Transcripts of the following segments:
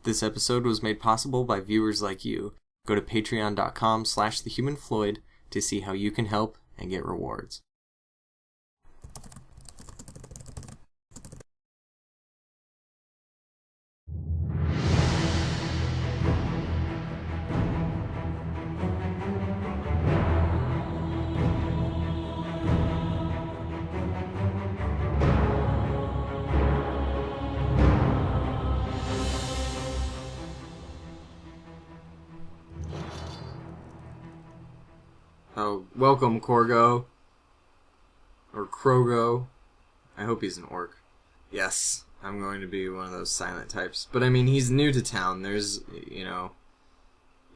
This episode was made possible by viewers like you. Go to patreon.com/thehumanfloyd to see how you can help and get rewards. Oh, welcome, Korgo. Or Krogo. I hope he's an orc. Yes, I'm going to be one of those silent types. But I mean, he's new to town. There's, he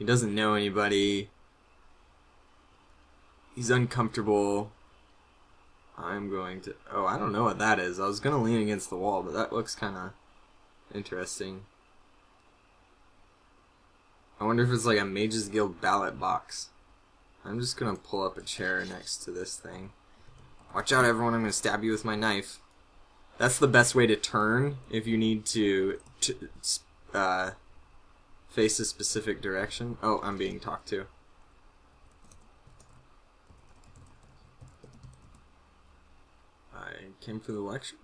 doesn't know anybody. He's uncomfortable. I'm going to... Oh, I don't know what that is. I was going to lean against the wall, but that looks kind of interesting. I wonder if it's like a Mages Guild ballot box. I'm just gonna pull up a chair next to this thing. Watch out, everyone, I'm gonna stab you with my knife. That's the best way to turn if you need to face a specific direction. Oh, I'm being talked to. I came for the lecture?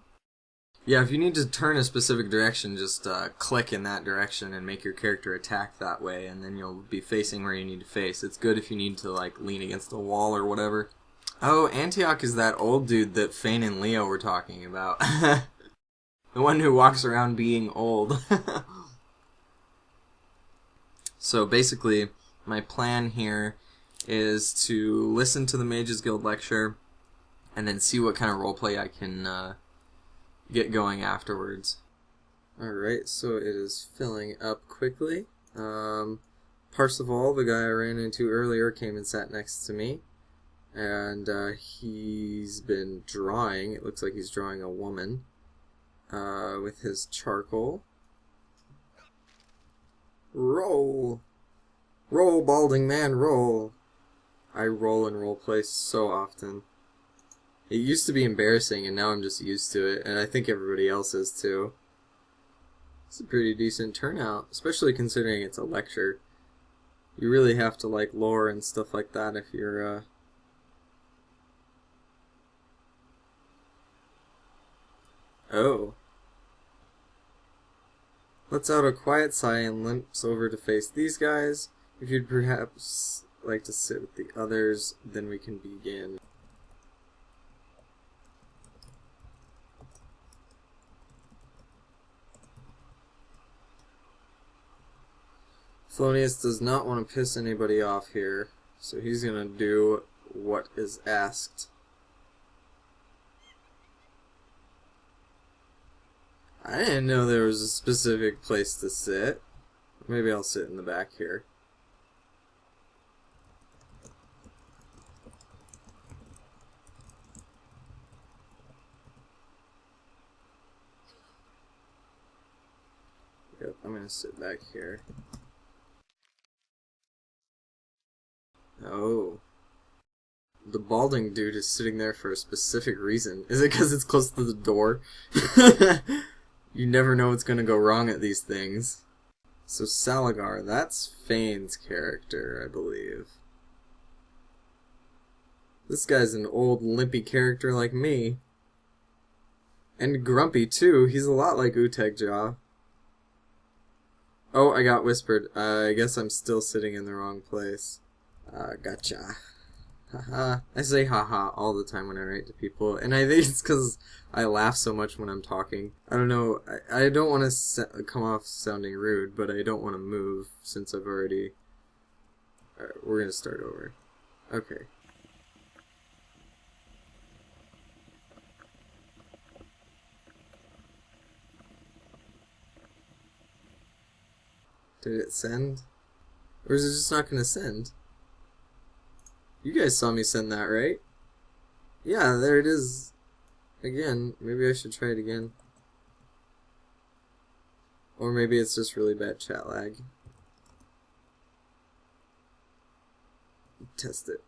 Yeah, if you need to turn a specific direction, just click in that direction and make your character attack that way, and then you'll be facing where you need to face. It's good if you need to, like, lean against the wall or whatever. Oh, Antioch is that old dude that Fane and Leo were talking about. The one who walks around being old. So basically, my plan here is to listen to the Mages Guild lecture, and then see what kind of roleplay I can get going afterwards. Alright, so it is filling up quickly. Parsifal, the guy I ran into earlier, came and sat next to me. And he's been drawing. It looks like he's drawing a woman with his charcoal. Roll! Roll, balding man, roll! I roll in roleplay so often. It used to be embarrassing, and now I'm just used to it, and I think everybody else is too. It's a pretty decent turnout, especially considering it's a lecture. You really have to like lore and stuff like that if you're, Oh. Lets out a quiet sigh and limps over to face these guys. If you'd perhaps like to sit with the others, then we can begin. Flonius does not want to piss anybody off here, so he's gonna do what is asked. I didn't know there was a specific place to sit. Maybe I'll sit in the back here. Yep, I'm gonna sit back here. Oh. The balding dude is sitting there for a specific reason. Is it because it's close to the door? You never know what's gonna go wrong at these things. So Salagar, that's Fane's character, I believe. This guy's an old, limpy character like me. And grumpy, too. He's a lot like Utegjaw. Oh, I got whispered. I guess I'm still sitting in the wrong place. Gotcha. Haha. I say haha all the time when I write to people, and I think it's because I laugh so much when I'm talking. I don't know, I don't want to come off sounding rude, but I don't want to move since I've already... Alright, we're gonna start over. Okay. Did it send? Or is it just not gonna send? You guys saw me send that, right? Yeah, there it is. Again, maybe I should try it again. Or maybe it's just really bad chat lag. Test it.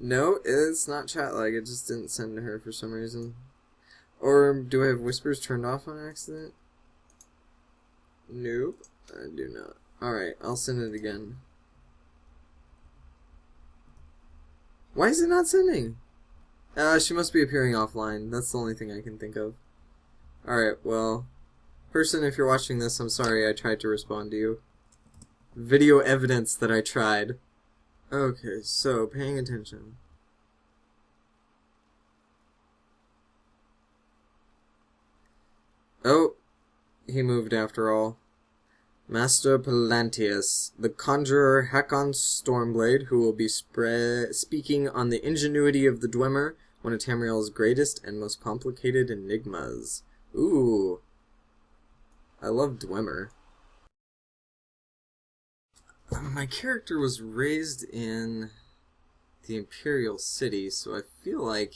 No, it's not chat lag, it just didn't send to her for some reason. Or do I have whispers turned off on accident? Nope, I do not. Alright, I'll send it again. Why is it not sending? She must be appearing offline. That's the only thing I can think of. Alright, well, person, if you're watching this, I'm sorry I tried to respond to you. Video evidence that I tried. Okay, so, paying attention. Oh, he moved after all. Master Palantius, the conjurer Hakon Stormblade, who will be speaking on the ingenuity of the Dwemer, one of Tamriel's greatest and most complicated enigmas. Ooh. I love Dwemer. My character was raised in the Imperial city, so I feel like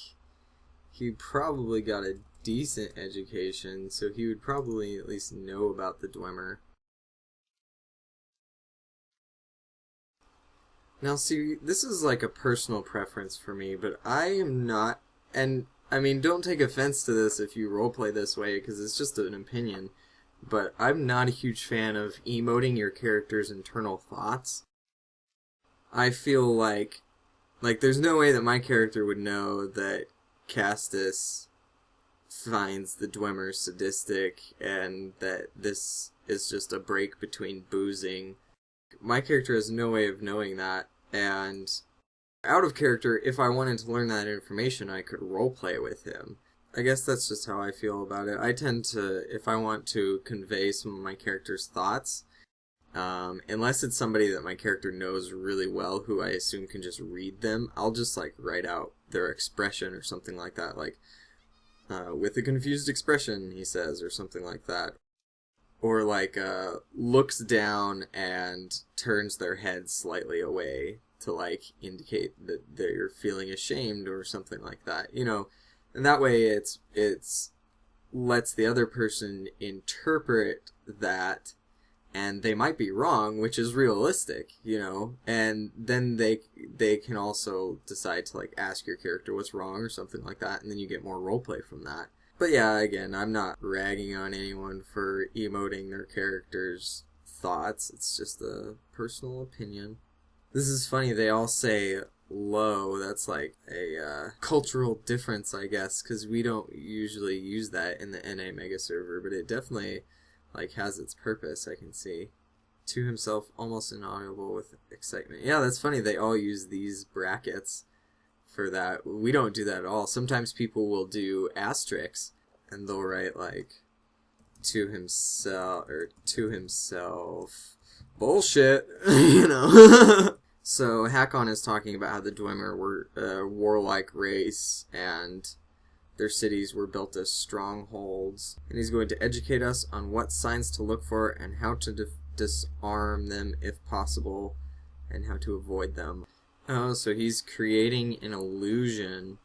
he probably got a decent education, so he would probably at least know about the Dwemer. Now see, this is like a personal preference for me, but I am not, and I mean, don't take offense to this if you roleplay this way, because it's just an opinion, but I'm not a huge fan of emoting your character's internal thoughts. I feel like there's no way that my character would know that Castus finds the Dwemer sadistic and that this is just a break between boozing. My character has no way of knowing that, and out of character, if I wanted to learn that information, I could roleplay with him. I guess that's just how I feel about it. I tend to, if I want to convey some of my character's thoughts, unless it's somebody that my character knows really well, who I assume can just read them, I'll just, like, write out their expression or something like that, like, with a confused expression, he says, or something like that. Or, like, looks down and turns their head slightly away to, like, indicate that they're feeling ashamed or something like that, you know. And that way it's lets the other person interpret that, and they might be wrong, which is realistic, you know, and then they can also decide to, like, ask your character what's wrong or something like that, and then you get more roleplay from that. But yeah, again, I'm not ragging on anyone for emoting their character's thoughts. It's just a personal opinion. This is funny, they all say low. That's like a cultural difference, I guess, because we don't usually use that in the NA Megaserver, but it definitely, like, has its purpose, I can see. To himself, almost inaudible with excitement. Yeah, that's funny, they all use these brackets for that. We don't do that at all. Sometimes people will do asterisks, and they'll write, like, to himself, or to himself. Bullshit, you know. So, Hakon is talking about how the Dwemer were a warlike race, and their cities were built as strongholds. And he's going to educate us on what signs to look for, and how to disarm them if possible, and how to avoid them. Oh, so he's creating an illusion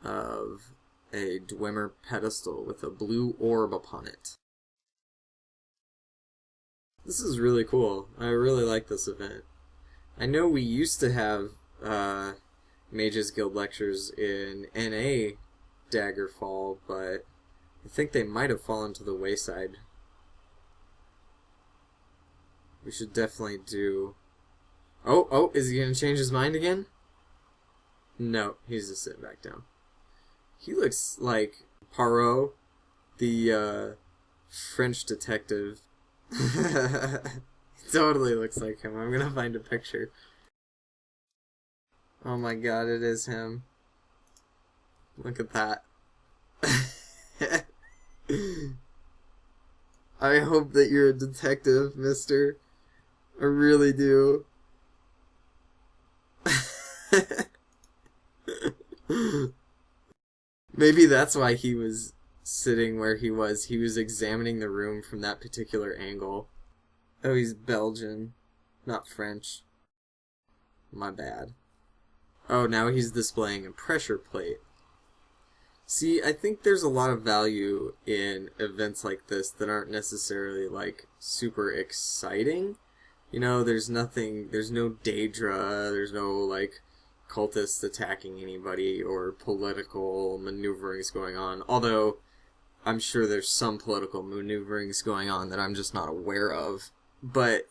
of a Dwemer pedestal with a blue orb upon it. This is really cool. I really like this event. I know we used to have Mages Guild lectures in NA Daggerfall, but I think they might have fallen to the wayside. We should definitely do... Oh, is he going to change his mind again? No, he's just sitting back down. He looks like Poirot, the French detective. He totally looks like him. I'm going to find a picture. Oh my god, it is him. Look at that. I hope that you're a detective, mister. I really do. Maybe that's why he was sitting where he was. He was examining the room from that particular angle. Oh, he's Belgian, not French. My bad. Oh, now he's displaying a pressure plate. See, I think there's a lot of value in events like this that aren't necessarily, like, super exciting. You know, there's no Daedra, there's no, like, cultists attacking anybody or political maneuverings going on. Although, I'm sure there's some political maneuverings going on that I'm just not aware of. But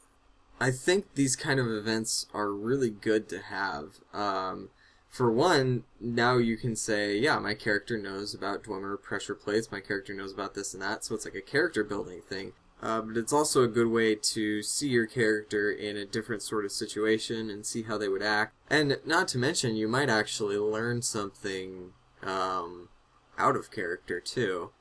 I think these kind of events are really good to have. For one, now you can say, yeah, my character knows about Dwemer pressure plates, my character knows about this and that, so it's like a character building thing. But it's also a good way to see your character in a different sort of situation and see how they would act. And not to mention, you might actually learn something out of character, too.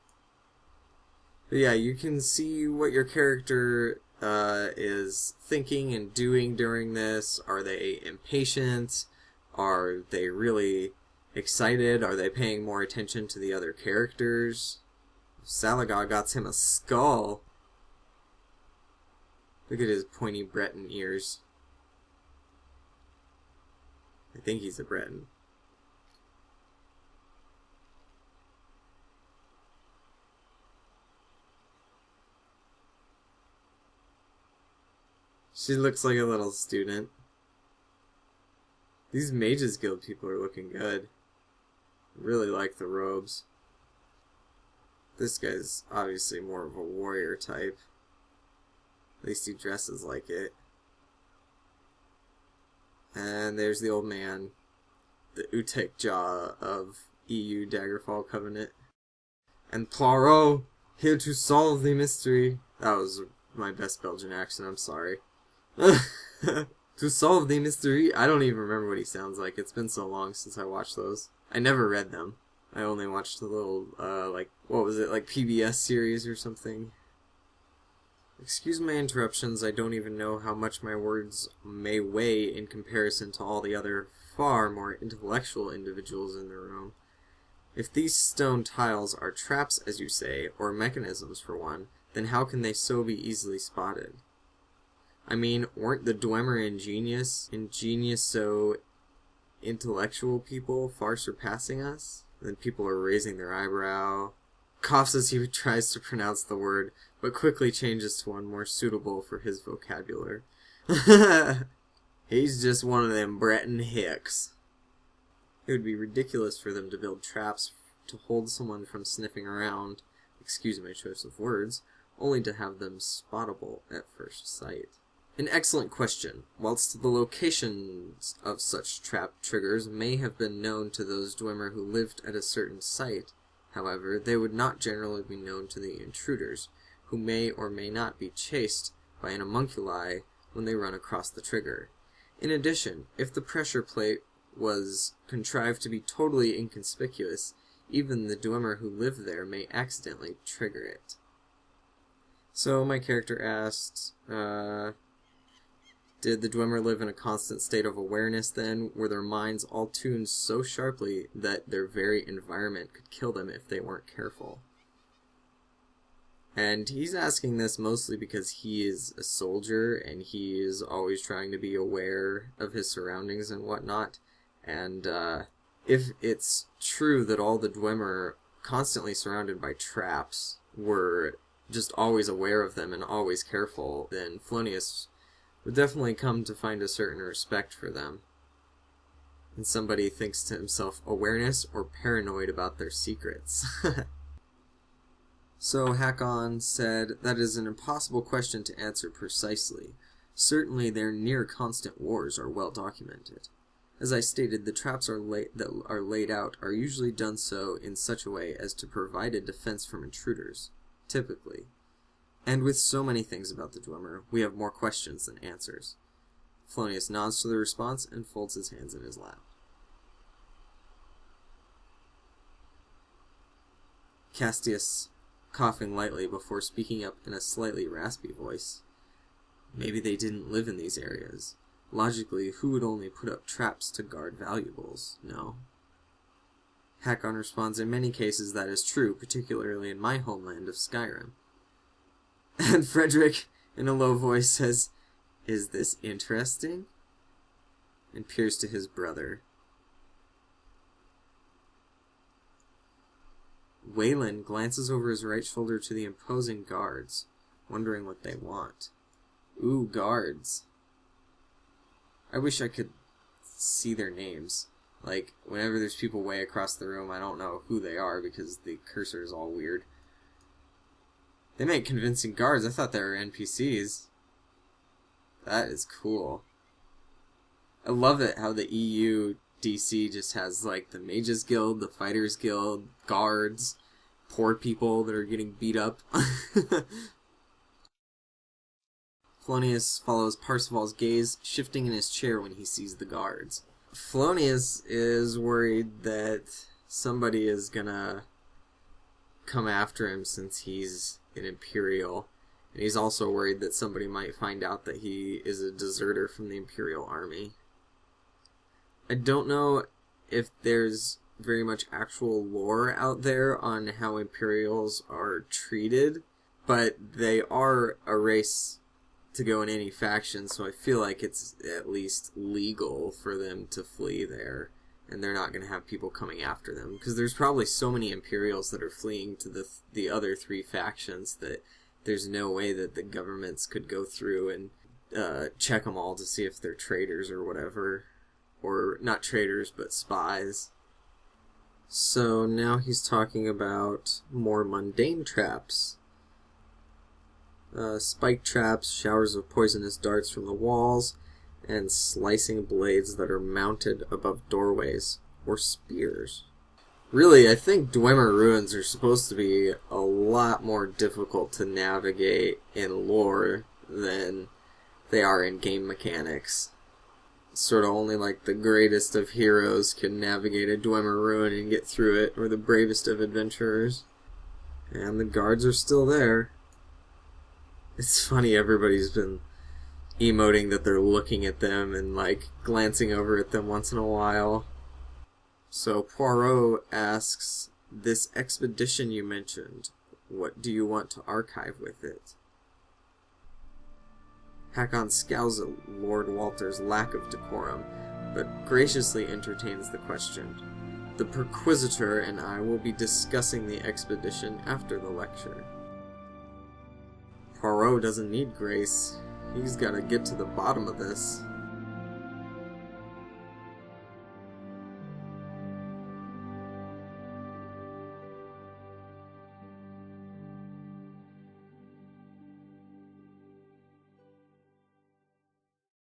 But yeah, you can see what your character is thinking and doing during this. Are they impatient? Are they really excited? Are they paying more attention to the other characters? Salagar got him a skull. Look at his pointy Breton ears. I think he's a Breton. She looks like a little student. These Mages Guild people are looking good. Really like the robes. This guy's obviously more of a warrior type. At least he dresses like it. And there's the old man. The Utek Jaw of EU Daggerfall Covenant. And Poirot, here to solve the mystery. That was my best Belgian accent, I'm sorry. To solve the mystery. I don't even remember what he sounds like. It's been so long since I watched those. I never read them. I only watched the little, what was it, like PBS series or something. Excuse my interruptions. I don't even know how much my words may weigh in comparison to all the other far more intellectual individuals in the room. If these stone tiles are traps, as you say, or mechanisms for one, then how can they so be easily spotted? I mean, weren't the Dwemer ingenious so intellectual people far surpassing us? And then people are raising their eyebrow. Coughs as he tries to pronounce the word, but quickly changes to one more suitable for his vocabulary. He's just one of them Breton hicks. It would be ridiculous for them to build traps to hold someone from sniffing around, excuse my choice of words, only to have them spottable at first sight. An excellent question. Whilst the locations of such trap triggers may have been known to those Dwemer who lived at a certain site, however, they would not generally be known to the intruders, who may or may not be chased by an homunculi when they run across the trigger. In addition, if the pressure plate was contrived to be totally inconspicuous, even the Dwemer who live there may accidentally trigger it. So my character asked, did the Dwemer live in a constant state of awareness then? Were their minds all tuned so sharply that their very environment could kill them if they weren't careful? And he's asking this mostly because he is a soldier and he is always trying to be aware of his surroundings and whatnot. And if it's true that all the Dwemer, constantly surrounded by traps, were just always aware of them and always careful, then Flonius would definitely come to find a certain respect for them. And somebody thinks to himself, awareness or paranoid about their secrets? So Hakon said, that is an impossible question to answer precisely. Certainly their near-constant wars are well documented. As I stated, the traps that are laid out are usually done so in such a way as to provide a defense from intruders, typically. And with so many things about the Dwemer, we have more questions than answers. Flonius nods to the response and folds his hands in his lap. Castius, coughing lightly before speaking up in a slightly raspy voice. Maybe they didn't live in these areas. Logically, who would only put up traps to guard valuables, no? Hakon responds, in many cases that is true, particularly in my homeland of Skyrim. And Frederick, in a low voice, says, is this interesting? And peers to his brother. Waylon glances over his right shoulder to the imposing guards, wondering what they want. Ooh, guards. I wish I could see their names. Like, whenever there's people way across the room, I don't know who they are because the cursor is all weird. They make convincing guards. I thought they were NPCs. That is cool. I love it how the EU DC just has, like, the Mages Guild, the Fighters Guild, guards, poor people that are getting beat up. Flonius follows Parsifal's gaze, shifting in his chair when he sees the guards. Flonius is worried that somebody is gonna come after him since he's an Imperial. And he's also worried that somebody might find out that he is a deserter from the Imperial army. I don't know if there's very much actual lore out there on how Imperials are treated, but they are a race to go in any faction, so I feel like it's at least legal for them to flee there, and they're not going to have people coming after them, because there's probably so many Imperials that are fleeing to the other three factions that there's no way that the governments could go through and check them all to see if they're traitors or whatever. Or, not traitors, but spies. So now he's talking about more mundane traps. Spike traps, showers of poisonous darts from the walls, and slicing blades that are mounted above doorways, or spears. Really, I think Dwemer ruins are supposed to be a lot more difficult to navigate in lore than they are in game mechanics. Sort of only like the greatest of heroes can navigate a Dwemer ruin and get through it, or the bravest of adventurers. And the guards are still there. It's funny, everybody's been emoting that they're looking at them and, like, glancing over at them once in a while. So Poirot asks, "This expedition you mentioned, what do you want to archive with it?" Hakon scowls at Lord Walter's lack of decorum, but graciously entertains the question. The Perquisitor and I will be discussing the expedition after the lecture. Poirot doesn't need grace. He's got to get to the bottom of this.